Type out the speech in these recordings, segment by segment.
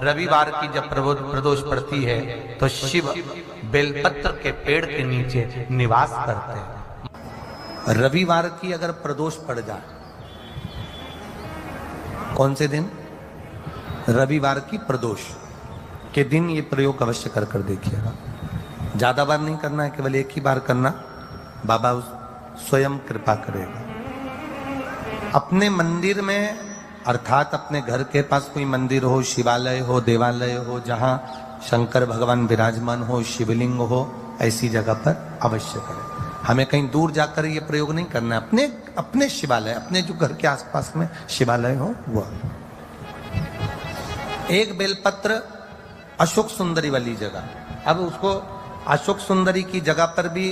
रविवार की जब प्रदोष पड़ती है तो शिव बेलपत्र के पेड़ के नीचे निवास करते हैं। रविवार की अगर प्रदोष पड़ जाए, कौन से दिन? रविवार की प्रदोष के दिन ये प्रयोग अवश्य कर कर देखिएगा। ज्यादा बार नहीं करना है, केवल एक ही बार करना, बाबा स्वयं कृपा करेगा। अपने मंदिर में, अर्थात अपने घर के पास कोई मंदिर हो, शिवालय हो, देवालय हो, जहां शंकर भगवान विराजमान हो, शिवलिंग हो, ऐसी जगह पर अवश्य करें। हमें कहीं दूर जाकर ये प्रयोग नहीं करना है। अपने शिवालय, अपने जो घर के आसपास में शिवालय हो वो। एक बेलपत्र अशोक सुंदरी वाली जगह, अब उसको अशोक सुंदरी की जगह पर भी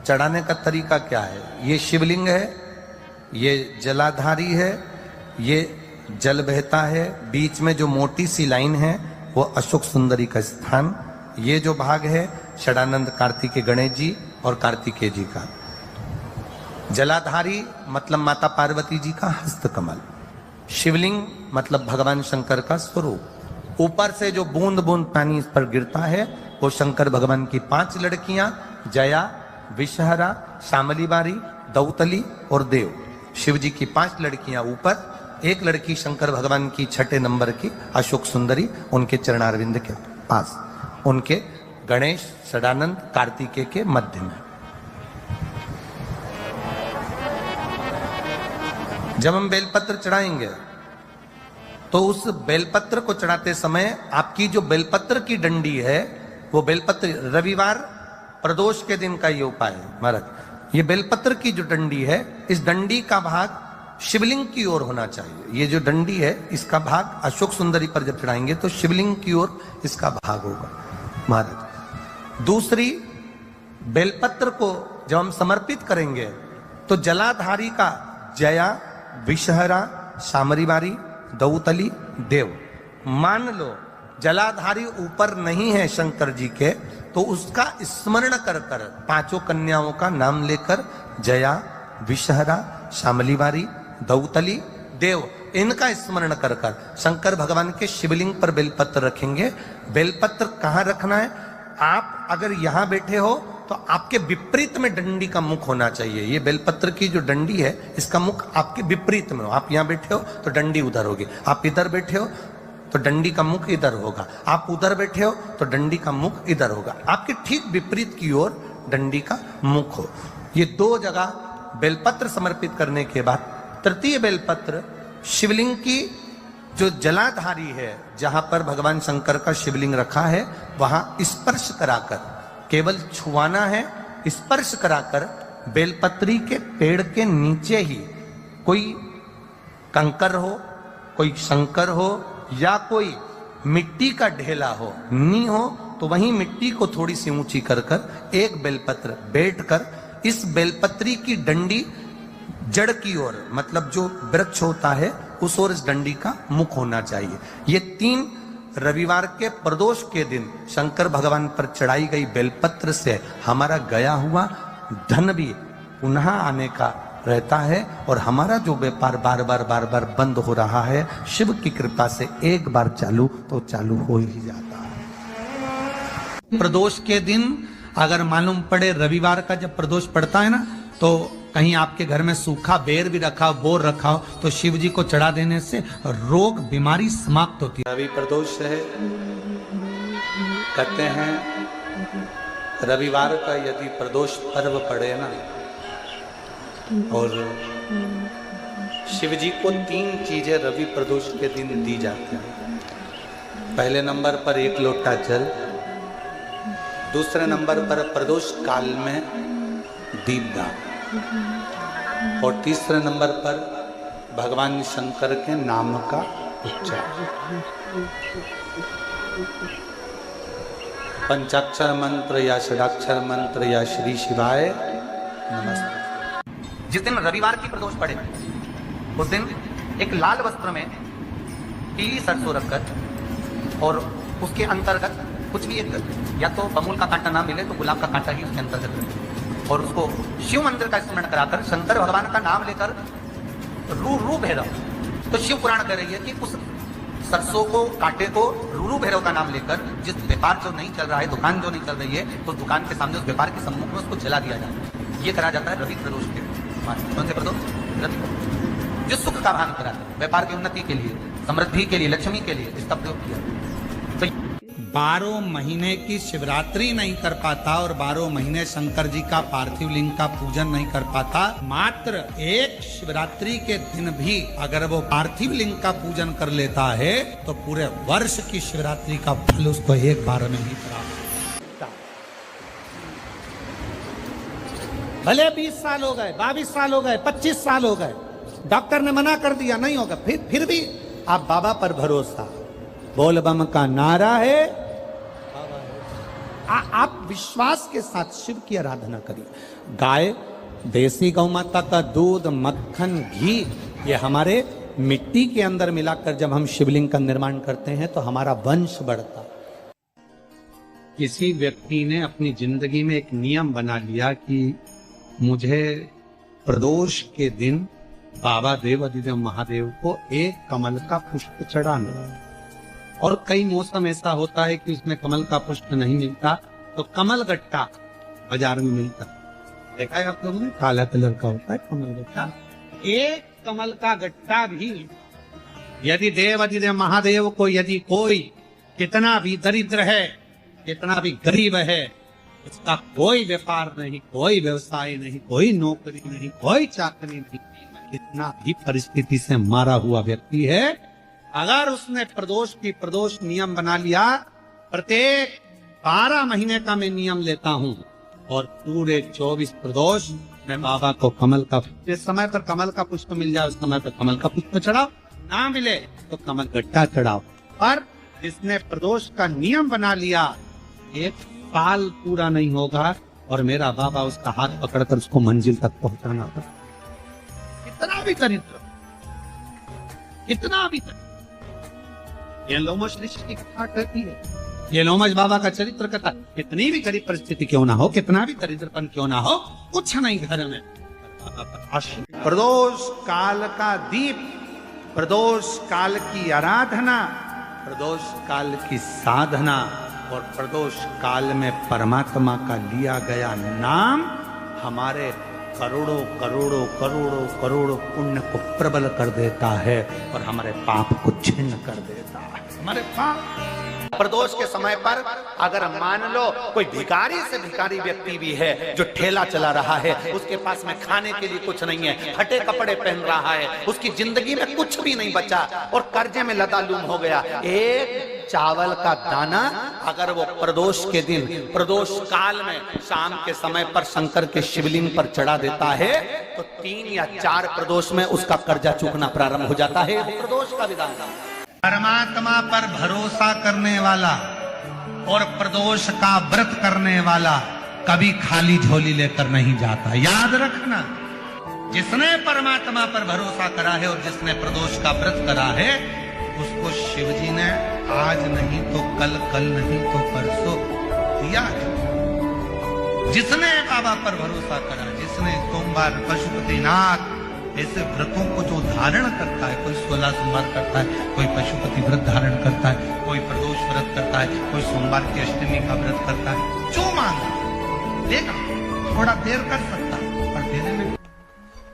चढ़ाने का तरीका क्या है? ये शिवलिंग है, ये जलाधारी है, ये जल बहता है, बीच में जो मोटी सी लाइन है वो अशोक सुंदरी का स्थान, ये जो भाग है षडानंद कार्तिकेय गणेश जी और कार्तिकेय जी का। जलाधारी मतलब माता पार्वती जी का हस्त कमल, शिवलिंग मतलब भगवान शंकर का स्वरूप। ऊपर से जो बूंद बूंद पानी इस पर गिरता है वो शंकर भगवान की 5 लड़कियां, जया, विषहरा, शामली बारी, दौतली और देव। शिव जी की 5 लड़कियां ऊपर, एक लड़की शंकर भगवान की 6 नंबर की अशोक सुंदरी उनके चरणारविंद के पास, उनके गणेश, षडानंद, कार्तिकेय के मध्य में। जब हम बेलपत्र चढ़ाएंगे तो उस बेलपत्र को चढ़ाते समय आपकी जो बेलपत्र की डंडी है वो बेलपत्र, रविवार प्रदोष के दिन का ये उपाय है महाराज, ये बेलपत्र की जो डंडी है, इस डंडी का भाग शिवलिंग की ओर होना चाहिए। ये जो डंडी है इसका भाग अशोक सुंदरी पर जब चढ़ाएंगे तो शिवलिंग की ओर इसका भाग होगा महाराज। दूसरी, बेलपत्र को जब हम समर्पित करेंगे तो जलाधारी का जया, विषहरा, शामरी बारी, दौतली, देव। मान लो जलाधारी ऊपर नहीं है शंकर जी के, तो उसका स्मरण कर कर 5 कन्याओं का नाम लेकर जया, विषहरा, शामली बारी, दौतली, देव, इनका स्मरण कर कर शंकर भगवान के शिवलिंग पर बेलपत्र रखेंगे। बेलपत्र कहाँ रखना है? आप अगर यहां बैठे हो तो आपके विपरीत में डंडी का मुख होना चाहिए। ये बेलपत्र की जो डंडी है इसका मुख आपके विपरीत में हो। आप यहां बैठे हो तो डंडी उधर होगी, आप इधर बैठे हो तो डंडी का मुख इधर होगा, आप उधर बैठे हो तो डंडी का मुख इधर होगा। आपके ठीक विपरीत की ओर डंडी का मुख हो। ये 2 जगह बेलपत्र समर्पित करने के बाद तृतीय बेलपत्र शिवलिंग की जो जलाधारी है, जहां पर भगवान शंकर का शिवलिंग रखा है, वहां स्पर्श कराकर, केवल छुआना है, स्पर्श कराकर बेलपत्री के पेड़ के नीचे ही कोई कंकर हो, कोई शंकर हो या कोई मिट्टी का ढेला हो, नी हो, तो वहीं मिट्टी को थोड़ी सी ऊंची कर कर एक बेलपत्र बैठकर इस बेलपत्री की डंडी जड़ की ओर, मतलब जो वृक्ष होता है उस ओर इस डंडी का मुख होना चाहिए। ये 3 रविवार के प्रदोष के दिन शंकर भगवान पर चढ़ाई गई बेलपत्र से हमारा गया हुआ धन भी पुनः आने का रहता है और हमारा जो व्यापार बार बार बंद हो रहा है, शिव की कृपा से एक बार चालू तो चालू हो ही जाता है। प्रदोष के दिन अगर मालूम पड़े रविवार का जब प्रदोष पड़ता है ना, तो कहीं आपके घर में सूखा बेर भी रखा हो, बोर रखा हो, तो शिव जी को चढ़ा देने से रोग बीमारी समाप्त होती है। रवि प्रदोष है, कहते हैं रविवार का यदि प्रदोष पर्व पड़े ना, और शिव जी को 3 चीजें रवि प्रदोष के दिन दी जाती हैं। पहले नंबर पर 1 लोटा जल, दूसरे नंबर पर प्रदोष काल में दीपदान, और तीसरे नंबर पर भगवान शंकर के नाम का उच्चारण। पंचाक्षर मंत्र या षडाक्षर मंत्र या श्री शिवाय नमस्ते। जिस दिन रविवार की प्रदोष पड़े उस दिन एक लाल वस्त्र में पीली सरसों रखकर और उसके अंतर्गत कुछ भी एक, या तो बमूल का कांटा ना मिले तो गुलाब का कांटा ही उसके अंतर्गत रखें, और उसको शिव मंदिर का स्मरण कराकर शंकर भगवान का नाम लेकर रू भैरव। तो शिव पुराण कह रही है कि उस सरसों को, कांटे को, रूरू भैरव का नाम लेकर जिस व्यापार जो नहीं चल रहा है, दुकान जो नहीं चल रही है, तो दुकान के सामने उस व्यापार के सम्मुख में उसको जला दिया जाता है। ये करा जाता है रवि प्रदोष के बाद। कौन से प्रदोष? रवि प्रदोष। जो सुख का भान कराते हैं, व्यापार की उन्नति के लिए, समृद्धि के लिए, लक्ष्मी के लिए इसका प्रयोग किया। तो 12 महीने की शिवरात्रि नहीं कर पाता और 12 महीने शंकर जी का पार्थिव लिंग का पूजन नहीं कर पाता, मात्र एक शिवरात्रि के दिन भी अगर वो पार्थिव लिंग का पूजन कर लेता है तो पूरे वर्ष की शिवरात्रि का फल उसको एक बार में ही प्राप्त। भले 20 साल हो गए, 22 साल हो गए, 25 साल हो गए, डॉक्टर ने मना कर दिया नहीं होगा, फिर भी आप बाबा पर भरोसा, बोल बम का नारा है, आप विश्वास के साथ शिव की आराधना करिए। गाय, देसी गौ माता का दूध, मक्खन, घी, ये हमारे मिट्टी के अंदर मिलाकर जब हम शिवलिंग का निर्माण करते हैं तो हमारा वंश बढ़ता। किसी व्यक्ति ने अपनी जिंदगी में एक नियम बना लिया कि मुझे प्रदोष के दिन बाबा देवाधिदेव महादेव को एक कमल का पुष्प चढ़ाना। और कई मौसम ऐसा होता है कि उसमें कमल का पुष्प नहीं मिलता तो कमल गट्टा बाजार में मिलता, देखा है आप लोगों ने, काला कलर का होता है कमल गट्टा। एक कमल का गट्टा भी यदि देवाधिदेव महादेव को, यदि कोई कितना भी दरिद्र है, कितना भी गरीब है, उसका कोई व्यापार नहीं, कोई व्यवसाय नहीं, कोई नौकरी नहीं, कोई चाकरी नहीं, कितना भी परिस्थिति से मारा हुआ व्यक्ति है, अगर उसने प्रदोष नियम बना लिया, प्रत्येक 12 महीने का मैं नियम लेता हूँ और पूरे 24 प्रदोष मैं बाबा को कमल का, जिस समय पर कमल का पुष्प मिल जाए उस समय पर कमल का पुष्प चढ़ाओ, ना मिले तो कमल गट्टा चढ़ाओ। पर जिसने प्रदोष का नियम बना लिया, एक साल पूरा नहीं होगा और मेरा बाबा उसका हाथ पकड़कर उसको मंजिल तक पहुंचाना होगा। इतना भी दरिद्र, इतना भी दरिद्र। ये लोमश ऋषि की कथा कहती है, ये लोमश बाबा का चरित्र कथा, कितनी भी गरीब परिस्थिति क्यों ना हो, कितना भी दरिद्रपन क्यों ना हो, कुछ नहीं घर में, प्रदोष काल का दीप, प्रदोष काल की आराधना, प्रदोष काल की साधना और प्रदोष काल में परमात्मा का लिया गया नाम हमारे करोड़ों करोड़ों करोड़ों करोड़ों पुण्य को प्रबल कर देता है और हमारे पाप को छिन्न कर देता है। हमारे पाप प्रदोष के समय पर अगर मान लो कोई भिखारी से भिखारी व्यक्ति भी है जो ठेला चला रहा है, उसके पास में खाने के लिए कुछ नहीं है, फटे कपड़े पहन रहा है, उसकी जिंदगी में कुछ भी नहीं बचा और कर्जे में लदालूम हो गया, एक चावल का दाना अगर वो प्रदोष के दिन, प्रदोष काल में शाम के समय पर शंकर के शिवलिंग पर चढ़ा देता है तो 3 या 4 प्रदोष में उसका कर्जा चूकना प्रारंभ हो जाता है। प्रदोष का विधान। परमात्मा पर भरोसा करने वाला और प्रदोष का व्रत करने वाला कभी खाली झोली लेकर नहीं जाता, याद रखना। जिसने परमात्मा पर भरोसा करा है और जिसने प्रदोष का व्रत करा है उसको शिवजी ने आज नहीं तो कल, कल नहीं तो परसों दिया है। जिसने बाबा पर भरोसा करा, जिसने सोमवार, पशुपतिनाथ ऐसे व्रतों को जो धारण करता है, कोई 16 सोमवार करता है, कोई पशुपति व्रत धारण करता है, कोई प्रदोष व्रत करता है, कोई सोमवार की अष्टमी का व्रत करता है, जो मांगा देगा, थोड़ा देर कर सकता पर देने में।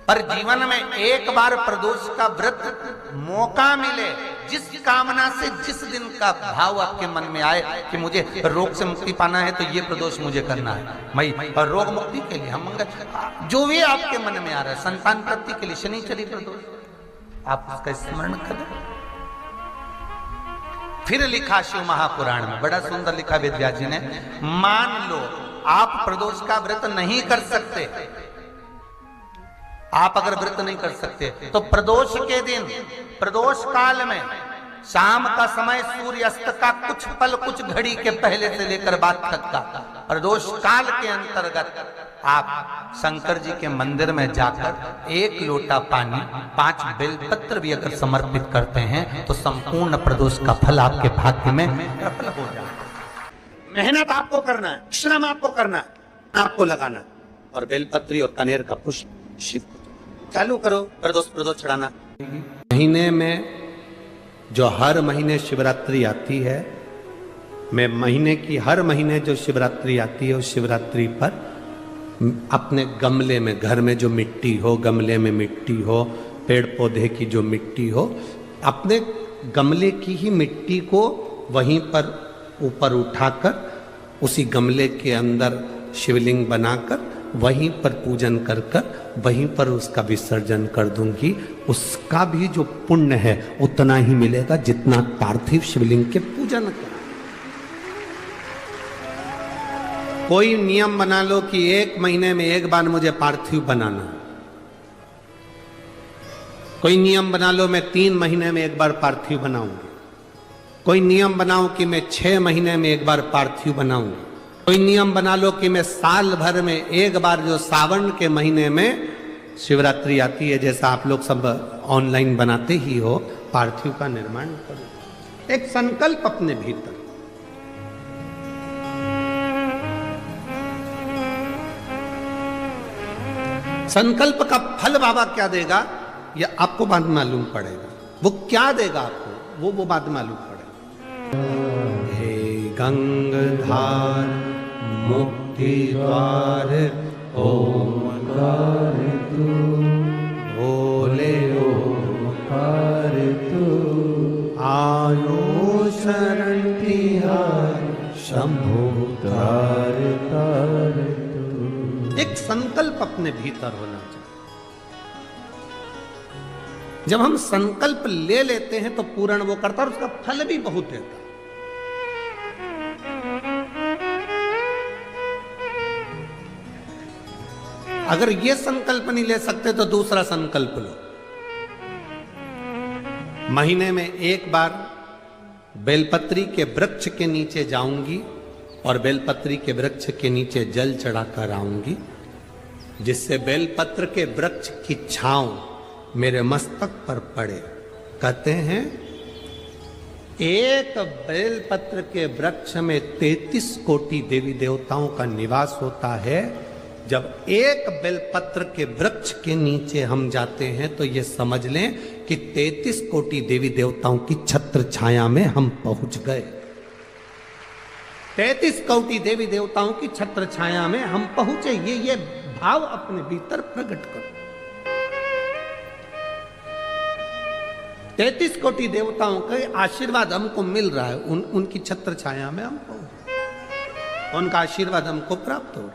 पर जीवन में एक बार प्रदोष का व्रत मौका मिले, जिस कामना से जिस दिन का भाव आपके मन में आए कि मुझे रोग से मुक्ति पाना है तो ये प्रदोष मुझे करना है, मैं और रोग मुक्ति के लिए हम मंगल, जो भी आपके मन में आ रहा है, संतान प्राप्ति के लिए शनिचरी प्रदोष, आप उसका स्मरण करें। फिर लिखा शिव महापुराण में, बड़ा सुंदर लिखा वेद व्यास जी ने, मान लो आप प्रदोष का व्रत नहीं कर सकते, आप अगर व्रत नहीं कर सकते तो प्रदोष के दिन, प्रदोष काल में शाम का समय सूर्यास्त का कुछ पल, कुछ घड़ी के पहले से लेकर बाद तक का प्रदोष काल के अंतर्गत आप शंकर जी के मंदिर में जाकर 1 लोटा पानी, 5 बेलपत्र भी अगर समर्पित करते हैं तो संपूर्ण प्रदोष का फल आपके भाग्य में सफल हो जाए। मेहनत आपको करना है, श्रम आपको करना है, आपको लगाना, और बेलपत्री और कनेर का पुष्प शिव चालू करो, प्रदोष चढ़ाना। महीने में जो हर महीने शिवरात्रि आती है, मैं महीने की हर महीने जो शिवरात्रि आती है उस शिवरात्रि पर अपने गमले में, घर में जो मिट्टी हो, गमले में मिट्टी हो, पेड़ पौधे की जो मिट्टी हो, अपने गमले की ही मिट्टी को वहीं पर ऊपर उठाकर उसी गमले के अंदर शिवलिंग बनाकर वहीं पर पूजन कर कर वहीं पर उसका विसर्जन कर दूंगी। उसका भी जो पुण्य है उतना ही मिलेगा जितना पार्थिव शिवलिंग के पूजन का। कोई नियम बना लो कि 1 महीने में 1 बार मुझे पार्थिव बनाना। कोई नियम बना लो मैं 3 महीने में 1 बार पार्थिव बनाऊंगी। कोई नियम बनाओ कि मैं 6 महीने में 1 बार पार्थिव बनाऊंगी। कोई नियम बना लो कि मैं साल भर में 1 बार जो सावन के महीने में शिवरात्रि आती है, जैसा आप लोग सब ऑनलाइन बनाते ही हो, पार्थिव का निर्माण करो। एक संकल्प अपने भीतर। संकल्प का फल बाबा क्या देगा ये आपको बाद मालूम पड़ेगा। वो क्या देगा आपको वो बाद मालूम पड़ेगा। हे गंगाधार मुक्ति द्वार ओंकार तू, बोले ओंकार तू, आयो शरण तिहार शंभो तार तार तू। एक संकल्प अपने भीतर होना चाहिए। जब हम संकल्प ले लेते हैं तो पूर्ण वो करता है और उसका फल भी बहुत देता है। अगर ये संकल्प नहीं ले सकते तो दूसरा संकल्प लो। महीने में 1 बार बेलपत्री के वृक्ष के नीचे जाऊंगी और बेलपत्री के वृक्ष के नीचे जल चढ़ाकर आऊंगी, जिससे बेलपत्र के वृक्ष की छांव मेरे मस्तक पर पड़े। कहते हैं एक बेलपत्र के वृक्ष में 33 कोटि देवी देवताओं का निवास होता है। जब एक बेलपत्र के वृक्ष के नीचे हम जाते हैं तो ये समझ लें कि 33 कोटि देवी देवताओं की छत्र छाया में हम पहुंच गए। 33 कोटि देवी देवताओं की छत्र छाया में हम पहुंचे। ये भाव अपने भीतर प्रकट करो। 33 कोटि देवताओं का आशीर्वाद हमको मिल रहा है। उनकी छत्र छाया में हम पहुंचे, उनका आशीर्वाद हमको प्राप्त हो रहा है।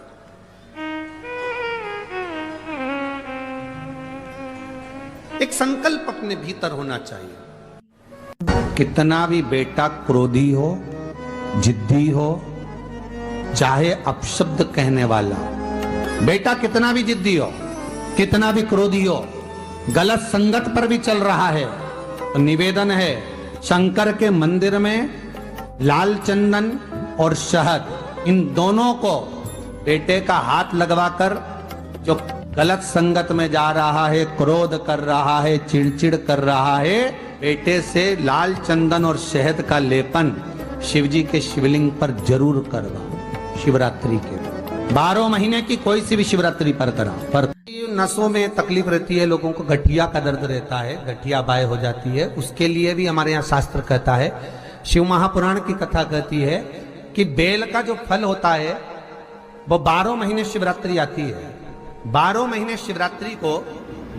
एक संकल्प अपने भीतर होना चाहिए। कितना भी बेटा क्रोधी हो, जिद्दी हो, चाहे अपशब्द कहने वाला बेटा कितना भी जिद्दी हो, कितना भी क्रोधी हो, गलत संगत पर भी चल रहा है, तो निवेदन है शंकर के मंदिर में लाल चंदन और शहद इन दोनों को बेटे का हाथ लगवाकर, जो गलत संगत में जा रहा है, क्रोध कर रहा है, चिड़चिड़ कर रहा है, बेटे से लाल चंदन और शहद का लेपन शिवजी के शिवलिंग पर जरूर करवाओ। शिवरात्रि के 12 महीने की कोई सी भी शिवरात्रि पर कराओ। पर नसों में तकलीफ रहती है, लोगों को गठिया का दर्द रहता है, गठिया बाय हो जाती है, उसके लिए भी हमारे यहाँ शास्त्र कहता है, शिव महापुराण की कथा कहती है कि बेल का जो फल होता है वो 12 महीने शिवरात्रि आती है। 12 महीने शिवरात्रि को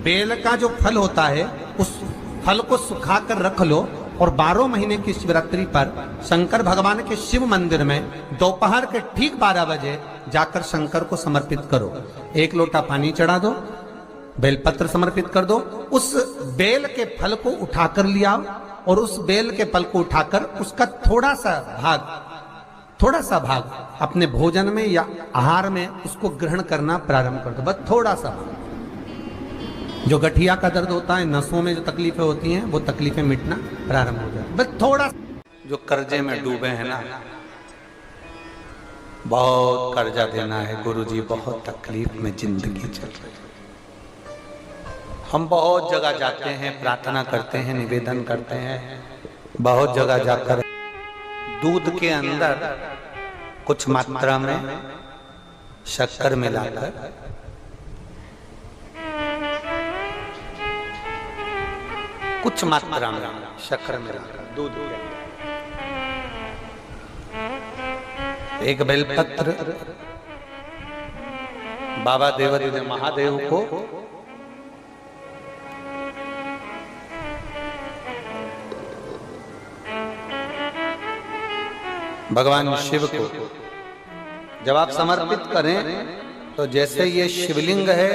बेल का जो फल होता है उस फल को सुखा कर रख लो और 12 महीने की शिवरात्रि पर शंकर भगवान के शिव मंदिर में दोपहर के ठीक 12 बजे जाकर शंकर को समर्पित करो। 1 लोटा पानी चढ़ा दो, बेलपत्र समर्पित कर दो, उस बेल के फल को उठाकर लिया और उस बेल के फल को उठाकर उसका थोड़ा सा भाग अपने भोजन में या आहार में उसको ग्रहण करना प्रारंभ कर दो। बस थोड़ा सा। जो गठिया का दर्द होता है, नसों में जो तकलीफें होती हैं, वो तकलीफें मिटना प्रारंभ हो जाए। बस थोड़ा। जो कर्जे में डूबे हैं ना, बहुत कर्जा देना है गुरुजी, बहुत तकलीफ में जिंदगी चल रही है। हम बहुत जगह जाते हैं, प्रार्थना करते हैं, निवेदन करते हैं, बहुत जगह जाकर दूध के अंदर कुछ मात्रा में शक्कर मिलाकर कुछ मात्रा में शक्कर मिलाकर दूध के अंदर एक बेलपत्र बाबा देवादिदेव महादेव को भगवान शिव को जब आप समर्पित करें तो जैसे ये शिवलिंग है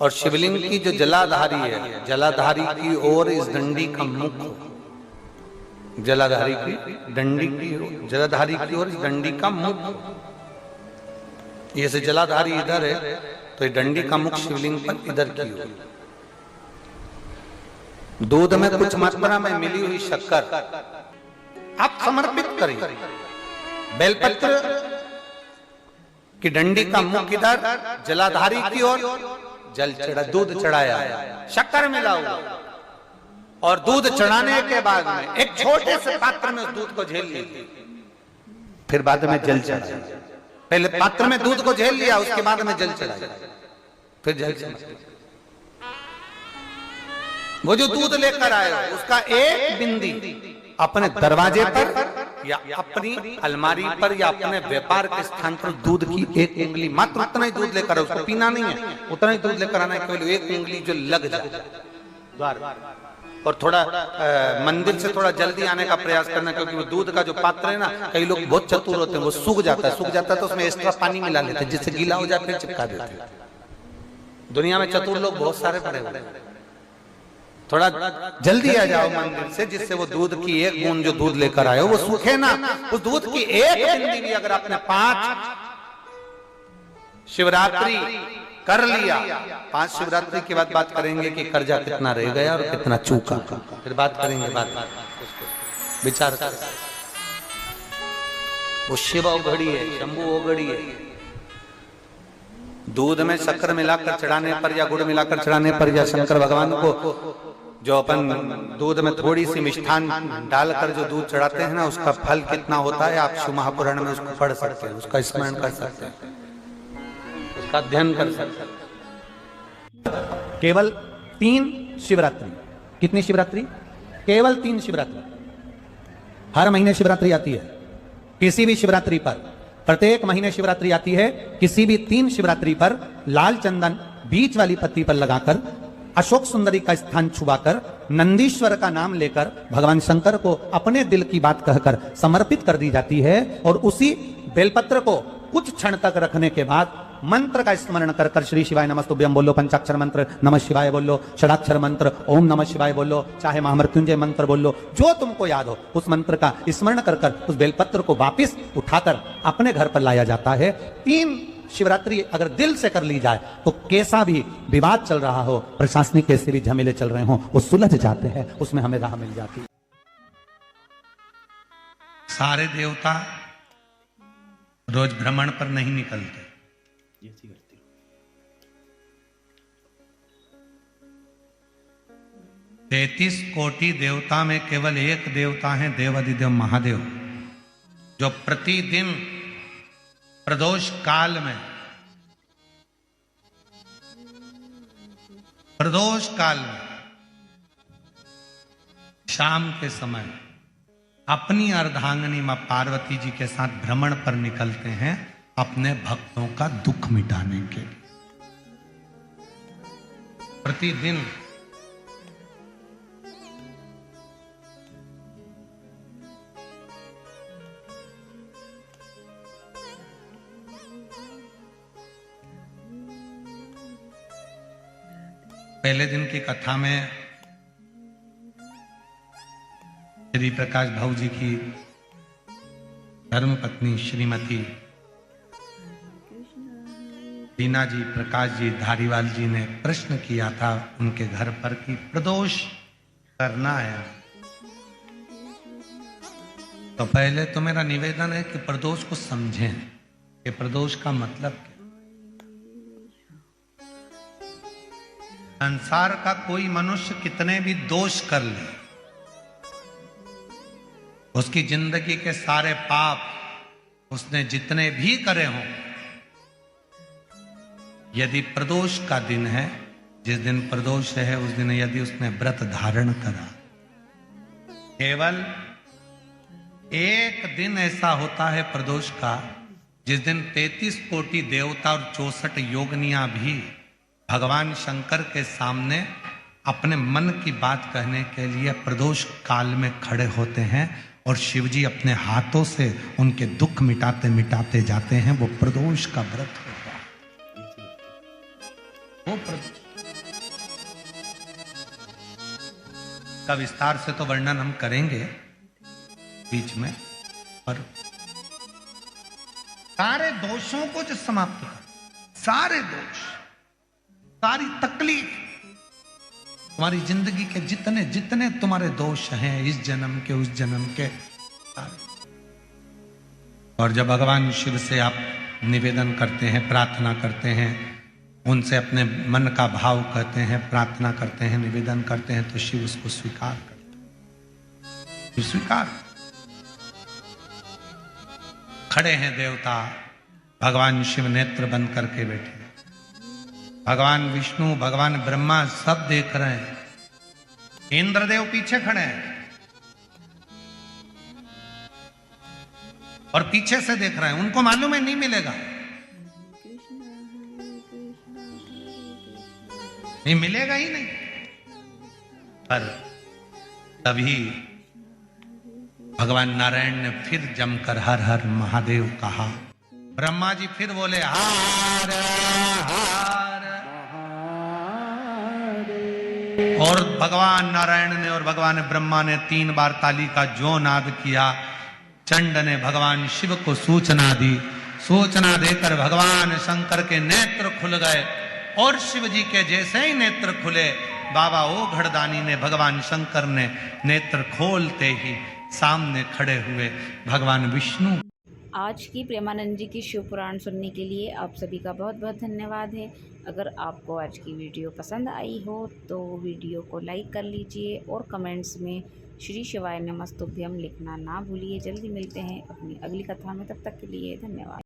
और शिवलिंग की जो जलाधारी है, जलाधारी की ओर इस डंडी का मुख हो, जलाधारी की डंडी की जलाधारी की ओर इस डंडी का मुख हो। ये से जलाधारी इधर है तो ये डंडी का मुख शिवलिंग पर इधर की ओर। दूध में कुछ मात्रा में मिली हुई शक्कर आप समर्पित करिए। बेलपत्र की डंडी का मुख इधर, जलाधारी की ओर जल चढ़ा, दूध चढ़ाया, शक्कर मिला हुआ और दूध चढ़ाने के बाद में एक छोटे से पात्र में उस दूध को झेल लीजिए, फिर बाद में जल चढ़ाया। पहले पात्र में दूध को झेल लिया, उसके बाद में जल चढ़ाया, फिर जल चढ़ाया। वो जो दूध लेकर आए उसका एक बिंदी अपने दरवाजे पर या अपनी अलमारी पर या अपने व्यापार के स्थान पर दूध की एक उंगली, मात्र उतना ही दूध लेकर, उसको पीना नहीं है, उतना ही दूध लेकर आना है, केवल एक उंगली जो लग जाए द्वार। और थोड़ा मंदिर से थोड़ा जल्दी आने का प्रयास करना, क्योंकि वो दूध का जो पात्र है ना, कई लोग बहुत चतुर होते हैं, वो सूख जाता है तो उसमें एक्स्ट्रा पानी मिला लेते हैं, जिससे गीला हो जाए फिर चिपका देते हैं। दुनिया में चतुर लोग बहुत सारे पड़े हुए हैं। थोड़ा जल्दी आ जाओ मंदिर से, जिससे वो दूध की एक बूंद जो दूध लेकर आए हो वो सूखे ना। उस दूध की एक बूंद भी अगर आपने 5 शिवरात्रि कर लिया, 5 शिवरात्रि के बाद बात करेंगे कि कर्जा कितना रह गया और कितना चूका, फिर बात करेंगे, बात विचार कर। वो शिव औघड़ी है, शंभु औघड़ी है। दूध में शक्कर मिलाकर चढ़ाने पर या गुड़ मिलाकर चढ़ाने पर या शंकर भगवान को जो अपन दूध में थोड़ी सी मिष्ठान डालकर जो दूध चढ़ाते हैं ना, उसका फल कितना होता है आप शिव महापुराण में उसको पढ़ सकते हैं, उसका स्मरण कर सकते हैं, उसका अध्ययन कर सकते हैं। केवल 3 शिवरात्रि। कितनी शिवरात्रि? केवल 3 शिवरात्रि। हर महीने शिवरात्रि आती है। किसी भी शिवरात्रि पर, प्रत्येक महीने शिवरात्रि आती है, किसी भी 3 शिवरात्रि पर लाल चंदन बीच वाली पत्ती पर लगाकर, अशोक सुंदरी का स्थान छुपाकर, नंदीश्वर का नाम लेकर भगवान शंकर को अपने दिल की बात कहकर समर्पित कर दी जाती है। और उसी बेलपत्र को कुछ क्षण तक रखने के बाद मंत्र का स्मरण कर कर श्री शिवाय नमस्तुभ्यं बोलो, पंचाक्षर मंत्र नमः शिवाय बोलो, षडाक्षर मंत्र ओम नमः शिवाय बोलो, चाहे महामृत्युंजय मंत्र बोलो, जो तुमको याद हो उस मंत्र का स्मरण कर कर उस बेलपत्र को वापिस उठाकर अपने घर पर लाया जाता है। 3 शिवरात्रि अगर दिल से कर ली जाए तो कैसा भी विवाद चल रहा हो, प्रशासनिक कैसे भी झमेले चल रहे हो, वो सुलझ जाते हैं, उसमें हमें राह मिल जाती है। सारे देवता रोज भ्रमण पर नहीं निकलते। 33 कोटि देवता में केवल एक देवता है देवादिदेव महादेव, जो प्रतिदिन प्रदोष काल में, प्रदोष काल में शाम के समय अपनी अर्धांगिनी मां पार्वती जी के साथ भ्रमण पर निकलते हैं अपने भक्तों का दुख मिटाने के लिए। प्रतिदिन पहले दिन की कथा में श्री प्रकाश भाऊ जी की धर्मपत्नी श्रीमती दीना जी, प्रकाश जी, धारीवाल जी ने प्रश्न किया था उनके घर पर कि प्रदोष करना है, तो पहले तो मेरा निवेदन है कि प्रदोष को समझें कि प्रदोष का मतलब क्या। संसार का कोई मनुष्य कितने भी दोष कर ले, उसकी जिंदगी के सारे पाप उसने जितने भी करे हों, यदि प्रदोष का दिन है जिस दिन प्रदोष है उस दिन यदि उसने व्रत धारण करा, केवल एक दिन ऐसा होता है प्रदोष का जिस दिन 33 कोटि देवता और 64 योगनियां भी भगवान शंकर के सामने अपने मन की बात कहने के लिए प्रदोष काल में खड़े होते हैं और शिव जी अपने हाथों से उनके दुख मिटाते मिटाते जाते हैं। वो प्रदोष का व्रत होता है। वो का विस्तार से तो वर्णन हम करेंगे बीच में, पर सारे दोषों को जो समाप्त कर, सारे दोष, सारी तकलीफ, तुम्हारी जिंदगी के जितने जितने तुम्हारे दोष हैं इस जन्म के उस जन्म के सारे। और जब भगवान शिव से आप निवेदन करते हैं, प्रार्थना करते हैं, उनसे अपने मन का भाव कहते हैं, प्रार्थना करते हैं, निवेदन करते हैं, तो शिव उसको स्वीकार करते हैं। शिव स्वीकार। खड़े हैं देवता, भगवान शिव नेत्र बंद करके बैठे, भगवान विष्णु, भगवान ब्रह्मा सब देख रहे हैं, इंद्रदेव पीछे खड़े हैं और पीछे से देख रहे हैं। उनको मालूम है नहीं मिलेगा, नहीं मिलेगा ही नहीं। पर तभी भगवान नारायण ने फिर जमकर हर हर महादेव कहा। ब्रह्मा जी फिर बोले हर हर, और भगवान नारायण ने और भगवान ब्रह्मा ने 3 बार ताली का जो नाद किया। चंड ने भगवान शिव को सूचना दी। सूचना देकर भगवान शंकर के नेत्र खुल गए और शिव जी के जैसे ही नेत्र खुले, बाबा ओ घड़दानी ने, भगवान शंकर ने नेत्र खोलते ही सामने खड़े हुए भगवान विष्णु। आज की प्रेमानंद जी की शिव पुराण सुनने के लिए आप सभी का बहुत बहुत धन्यवाद है। अगर आपको आज की वीडियो पसंद आई हो तो वीडियो को लाइक कर लीजिए और कमेंट्स में श्री शिवाय नमस्तुभ्यम लिखना ना भूलिए। जल्दी मिलते हैं अपनी अगली कथा में, तब तक के लिए धन्यवाद।